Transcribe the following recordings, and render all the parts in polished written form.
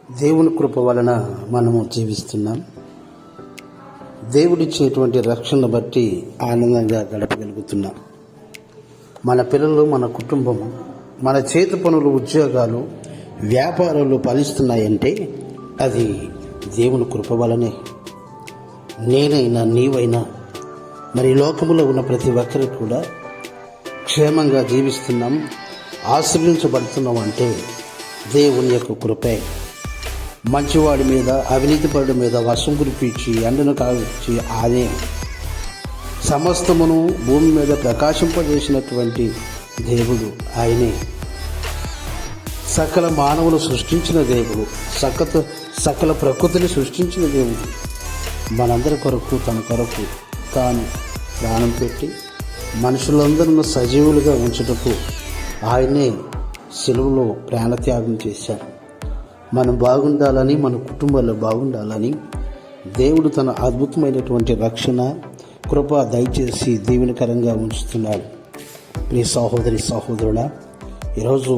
దేవుని కృప వలన మనము జీవిస్తున్నాం. దేవుడిచ్చేటువంటి రక్షణ బట్టి ఆనందంగా గడపగలుగుతున్నాం. మన పిల్లలు, మన కుటుంబము, మన చేతి పనులు, ఉద్యోగాలు, వ్యాపారాలు ఫలిస్తున్నాయంటే అది దేవుని కృప వలనే. నేనైనా నీవైనా మరి లోకములో ఉన్న ప్రతి ఒక్కరు కూడా క్షేమంగా జీవిస్తున్నాం, ఆశ్రయించబడుతున్నాం అంటే దేవుని యొక్క కృపే. మంచివాడి మీద, అవినీతిపరుడి మీద వర్షం కురిపించి ఎండను కాల్చి ఆయనే సమస్తమును భూమి మీద ప్రకాశింపజేసినటువంటి దేవుడు ఆయనే. సకల మానవులు సృష్టించిన దేవుడు, సకల ప్రకృతిని సృష్టించిన దేవుడు మనందరి కొరకు, తన కొరకు తాను ప్రాణం పెట్టి మనుషులందరూ సజీవులుగా ఉంచుటకు ఆయనే సిలువలో ప్రాణత్యాగం చేశాడు. మనం బాగుండాలని, మన కుటుంబాల్లో బాగుండాలని దేవుడు తన అద్భుతమైనటువంటి రక్షణ కృప దయచేసి దీవెనకరంగా ఉంచుతున్నాడు. ప్రియ సహోదరి, సహోదరుడా, ఈరోజు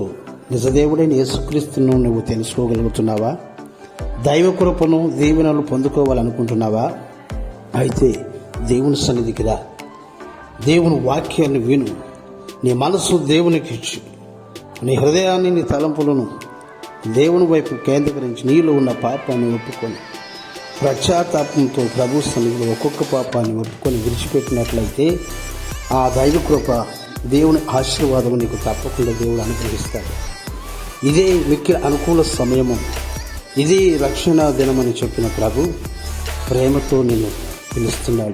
నిజదేవుడైన యేసుక్రీస్తును నువ్వు తెలుసుకోగలుగుతున్నావా? దైవ కృపను, దీవెనలు పొందుకోవాలనుకుంటున్నావా? అయితే దేవుని సన్నిధికి రా, దేవుని వాక్యాన్ని విను, నీ మనసు దేవునికి ఇచ్చి, నీ హృదయాన్ని, నీ తలంపులను దేవుని వైపు కేంద్రీకరించి నీలో ఉన్న పాపాన్ని ఒప్పుకొని పశ్చాత్తాపంతో ప్రభు సన్నిధిలో ఒక్కొక్క పాపాన్ని ఒప్పుకొని విడిచిపెట్టినట్లయితే ఆ దైవ కృప, దేవుని ఆశీర్వాదం నీకు తప్పకుండా దేవుడు అనుగ్రహిస్తాడు. ఇదే మిక్కిలి అనుకూల సమయము, ఇది రక్షణ దినమని చెప్పిన ప్రభు ప్రేమతో నిన్ను పిలుస్తున్నాడు.